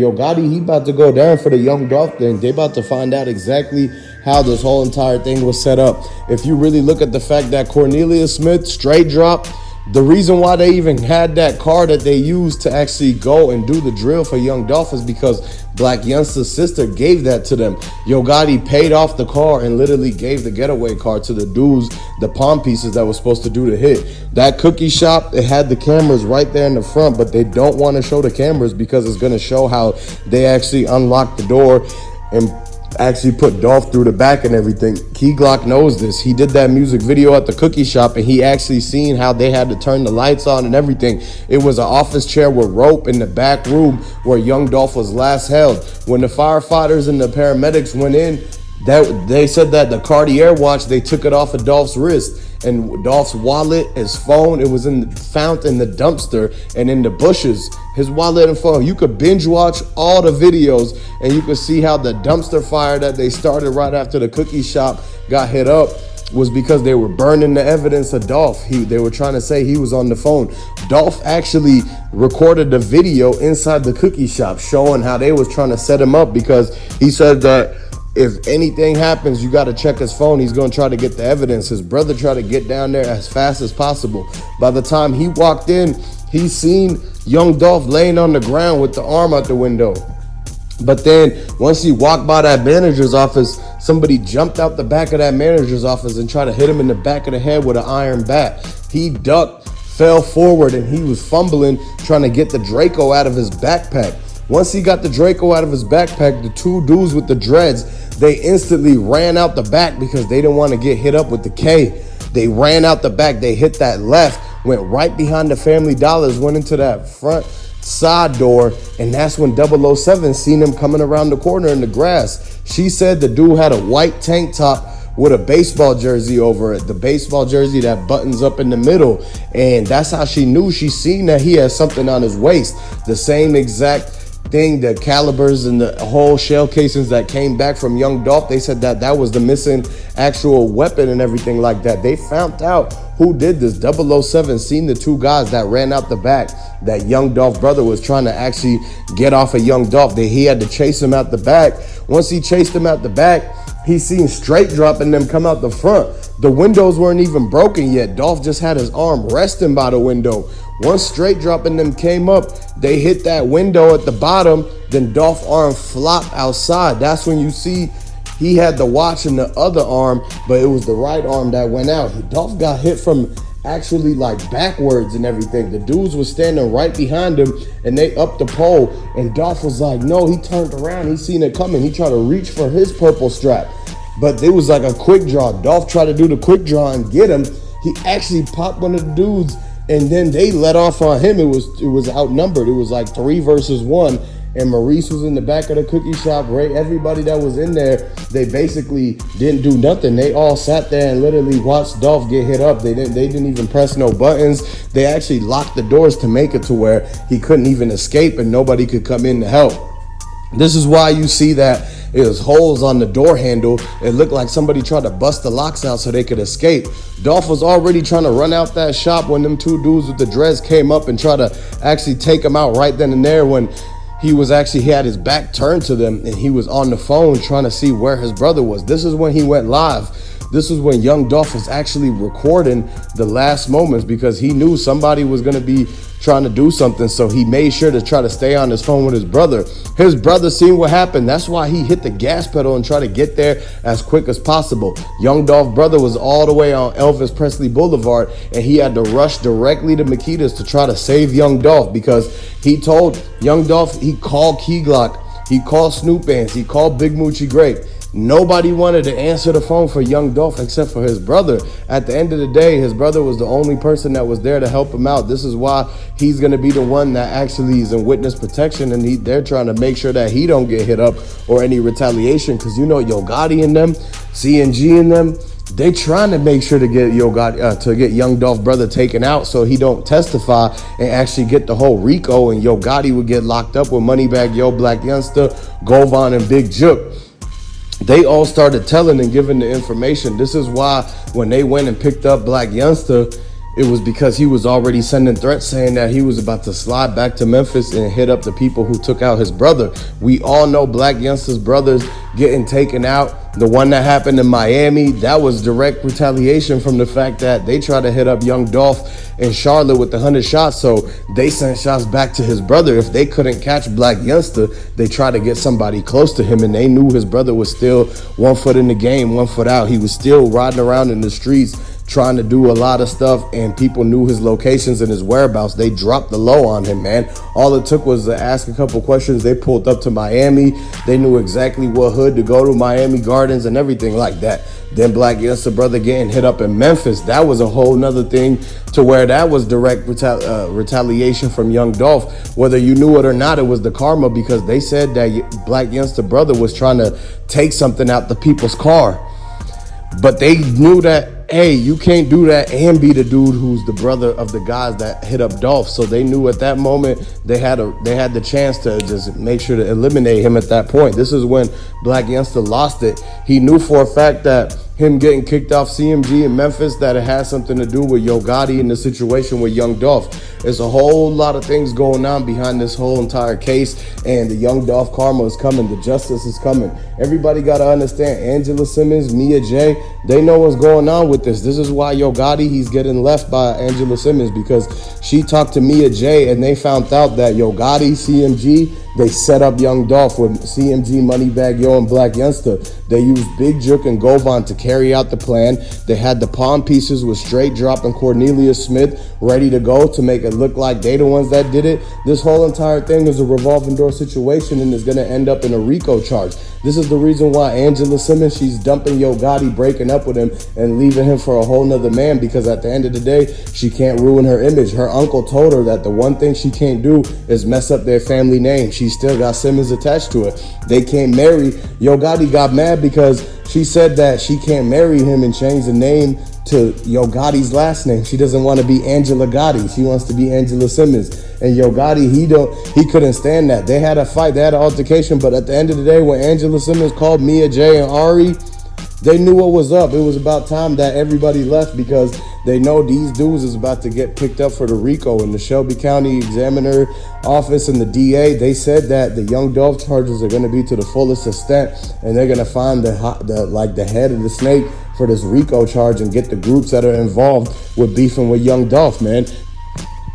Yo, Gotti, he about to go down for the Young Dolph thing. They about to find out exactly how this whole entire thing was set up. If you really look at the fact that Cornelius Smith straight drop, the reason why they even had that car that they used to actually go and do the drill for Young Dolph is because Black Youngster's sister gave that to them. Yo Gotti paid off the car and literally gave the getaway car to the dudes, the palm pieces that was supposed to do the hit. That cookie shop, it had the cameras right there in the front, but they don't want to show the cameras because it's going to show how they actually unlocked the door and actually put Dolph through the back and everything. Key Glock knows this. He did that music video at the cookie shop and he actually seen how they had to turn the lights on and everything. It was an office chair with rope in the back room where Young Dolph was last held. When the firefighters and the paramedics went in, they said that the Cartier watch, they took it off of Dolph's wrist. And Dolph's wallet, his phone, it was found in the dumpster and in the bushes. His wallet and phone. You could binge watch all the videos and you could see how the dumpster fire that they started right after the cookie shop got hit up was because they were burning the evidence of Dolph. They were trying to say he was on the phone. Dolph actually recorded the video inside the cookie shop showing how they was trying to set him up because he said that if anything happens, you got to check his phone. He's going to try to get the evidence. His brother tried to get down there as fast as possible. By the time he walked in, he seen Young Dolph laying on the ground with the arm out the window. But then once he walked by that manager's office, somebody jumped out the back of that manager's office and tried to hit him in the back of the head with an iron bat. He ducked, fell forward, and he was fumbling, trying to get the Draco out of his backpack. Once he got the Draco out of his backpack, the two dudes with the dreads, they instantly ran out the back because they didn't want to get hit up with the K. They ran out the back. They hit that left, went right behind the Family Dollars, went into that front side door, and that's when 007 seen him coming around the corner in the grass. She said the dude had a white tank top with a baseball jersey over it, the baseball jersey that buttons up in the middle, and that's how she knew. She seen that he had something on his waist, the same exact thing, the calibers and the whole shell casings that came back from Young Dolph. They said that that was the missing actual weapon and everything like that. They found out who did this. 007 seen the two guys that ran out the back that Young Dolph brother was trying to actually get off of Young Dolph. He had to chase him out the back. Once he chased him out the back, he seen straight dropping them come out the front. The windows weren't even broken yet. Dolph just had his arm resting by the window. Once straight dropping them came up, they hit that window at the bottom, then Dolph's arm flopped outside. That's when you see he had the watch in the other arm, but it was the right arm that went out. Dolph got hit from actually like backwards and everything. The dudes was standing right behind him and they upped the pole, and Dolph was like, no, he turned around, he seen it coming. He tried to reach for his purple strap, but it was like a quick draw. Dolph tried to do the quick draw and get him. He actually popped one of the dudes, and then they let off on him. It was outnumbered. It was like 3 versus 1. And Maurice was in the back of the cookie shop. Ray, everybody that was in there, they basically didn't do nothing. They all sat there and literally watched Dolph get hit up. They didn't even press no buttons. They actually locked the doors to make it to where he couldn't even escape and nobody could come in to help. This is why you see that it was holes on the door handle. It looked like somebody tried to bust the locks out so they could escape. Dolph was already trying to run out that shop when them two dudes with the dreads came up and tried to actually take him out right then and there, when he had his back turned to them and he was on the phone trying to see where his brother was. This is when he went live. This is when Young Dolph was actually recording the last moments because he knew somebody was going to be trying to do something. So he made sure to try to stay on his phone with his brother. His brother seen what happened. That's why he hit the gas pedal and tried to get there as quick as possible. Young Dolph brother was all the way on Elvis Presley Boulevard, and he had to rush directly to Makita's to try to save Young Dolph because he told Young Dolph, he called Key Glock, he called Snoop Bands, he called Big Moochie Grape. Nobody wanted to answer the phone for Young Dolph except for his brother. At the end of the day, his brother was the only person that was there to help him out. This is why he's going to be the one that actually is in witness protection, and they're trying to make sure that he don't get hit up or any retaliation, because you know Yo Gotti and them, CNG and them, they trying to make sure to get Young Dolph brother taken out so he don't testify and actually get the whole RICO, and Yo Gotti would get locked up with Moneybag Yo, Black Youngster, Govan, and Big Jook. They all started telling and giving the information. This is why when they went and picked up Black Youngster, it was because he was already sending threats saying that he was about to slide back to Memphis and hit up the people who took out his brother. We all know Black Youngster's brothers getting taken out. The one that happened in Miami, that was direct retaliation from the fact that they tried to hit up Young Dolph in Charlotte with 100 shots. So they sent shots back to his brother. If they couldn't catch Black Youngster, they tried to get somebody close to him, and they knew his brother was still 1 foot in the game, 1 foot out. He was still riding around in the streets trying to do a lot of stuff, and people knew his locations and his whereabouts. They dropped the low on him, man. All it took was to ask a couple questions. They pulled up to Miami. They knew exactly what hood to go to, Miami Gardens and everything like that. Then Black Youngster brother getting hit up in Memphis, that was a whole nother thing, to where that was direct retaliation from Young Dolph. Whether you knew it or not, it was the karma, because they said that Black Youngster brother was trying to take something out the people's car. But they knew that, hey, you can't do that and be the dude who's the brother of the guys that hit up Dolph. So they knew at that moment they had the chance to just make sure to eliminate him at that point. This is when Black Youngster lost it. He knew for a fact that him getting kicked off CMG in Memphis, that it has something to do with Yo Gotti and the situation with Young Dolph. There's a whole lot of things going on behind this whole entire case, and the Young Dolph karma is coming. The justice is coming. Everybody got to understand, Angela Simmons, Mia J, they know what's going on with this. This is why Yo Gotti, he's getting left by Angela Simmons, because she talked to Mia J and they found out that Yo Gotti, CMG, they set up Young Dolph with CMG, Moneybag Yo, and Black Youngster. They used Big Juke and Govan to carry out the plan. They had the pawn pieces with Straight Drop and Cornelius Smith ready to go to make it look like they the ones that did it. This whole entire thing is a revolving door situation and is going to end up in a RICO charge. This is the reason why Angela Simmons, she's dumping Yo Gotti, breaking up with him and leaving him for a whole nother man, because at the end of the day, she can't ruin her image. Her uncle told her that the one thing she can't do is mess up their family name. She still got Simmons attached to it. They can't marry. Yo Gotti got mad because she said that she can't marry him and change the name to Yo Gotti's last name. She doesn't want to be Angela Gotti. She wants to be Angela Simmons. And Yo Gotti, he couldn't stand that. They had a fight, they had an altercation, but at the end of the day, when Angela Simmons called Mia J and Ari, they knew what was up. It was about time that everybody left, because they know these dudes is about to get picked up for the RICO. And the Shelby County Examiner Office and the DA, they said that the Young Dolph charges are going to be to the fullest extent, and they're going to find the head of the snake for this RICO charge and get the groups that are involved with beefing with Young Dolph, man.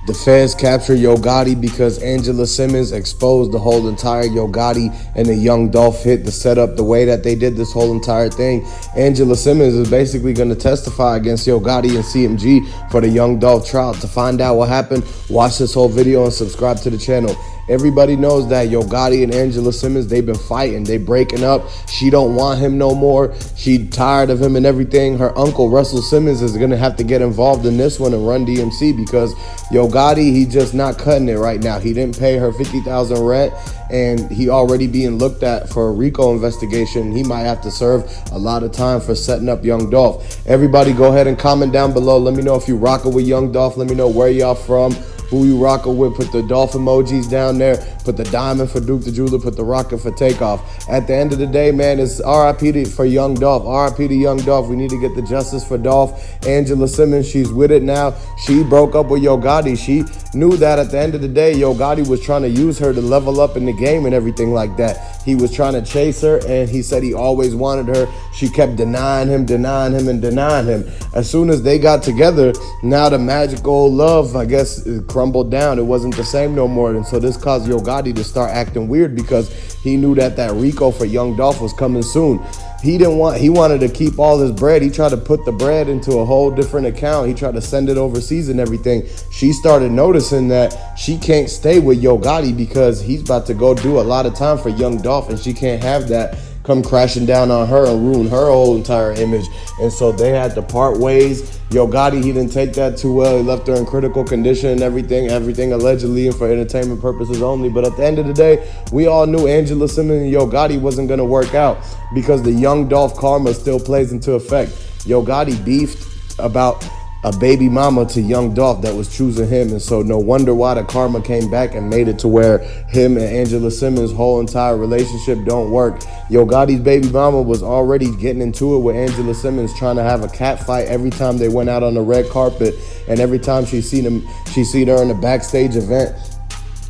The feds captured Yo Gotti because Angela Simmons exposed the whole entire Yo Gotti and the Young Dolph hit, the setup, the way that they did this whole entire thing. Angela Simmons is basically going to testify against Yo Gotti and CMG for the Young Dolph trial. To find out what happened, watch this whole video and subscribe to the channel. Everybody knows that Yo Gotti and Angela Simmons, they've been fighting. They breaking up. She don't want him no more. She tired of him and everything. Her uncle, Russell Simmons, is going to have to get involved in this one and run DMC, because Yo Gotti, he just not cutting it right now. He didn't pay her $50,000 rent, and he already being looked at for a RICO investigation. He might have to serve a lot of time for setting up Young Dolph. Everybody go ahead and comment down below. Let me know if you rocking with Young Dolph. Let me know where y'all from, who you rocking with. Put the Dolph emojis down there. Put the diamond for Duke the Jeweler. Put the rocket for Takeoff. At the end of the day, man, it's RIP for Young Dolph. RIP to Young Dolph. We need to get the justice for Dolph. Angela Simmons, she's with it now. She broke up with Yo Gotti. She knew that at the end of the day, Yo Gotti was trying to use her to level up in the game and everything like that. He was trying to chase her, and he said he always wanted her. She kept denying him, and denying him. As soon as they got together, now the magical love, I guess, crumbled down. It wasn't the same no more. And so this caused Yo Gotti to start acting weird, because he knew that RICO for Young Dolph was coming soon. He wanted to keep all his bread. He tried to put the bread into a whole different account. He tried to send it overseas and everything. She started noticing that she can't stay with Yo Gotti, because he's about to go do a lot of time for Young Dolph, and she can't have that come crashing down on her and ruin her whole entire image. And so they had to part ways. Yo Gotti, he didn't take that too well. He left her in critical condition and everything allegedly and for entertainment purposes only. But at the end of the day, we all knew Angela Simmons and Yo Gotti wasn't going to work out, because the Young Dolph karma still plays into effect. Yo Gotti beefed about a baby mama to young Dolph that was choosing him. And so no wonder why the karma came back and made it to where him and Angela Simmons' whole entire relationship don't work. Yo Gotti's baby mama was already getting into it with Angela Simmons, trying to have a cat fight every time they went out on the red carpet, and every time she seen her in a backstage event.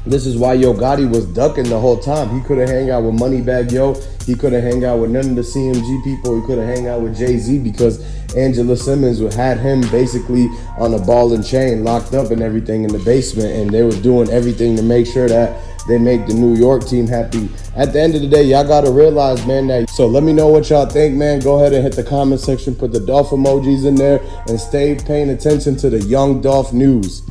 This is why Yo Gotti was ducking the whole time. He couldn't hang out with Moneybagg Yo. He couldn't hang out with none of the CMG people. He couldn't hang out with Jay-Z because Angela Simmons had him basically on a ball and chain, locked up and everything in the basement. And they were doing everything to make sure that they make the New York team happy. At the end of the day, y'all got to realize, man, that. So let me know what y'all think, man. Go ahead and hit the comment section. Put the Dolph emojis in there and stay paying attention to the Young Dolph news.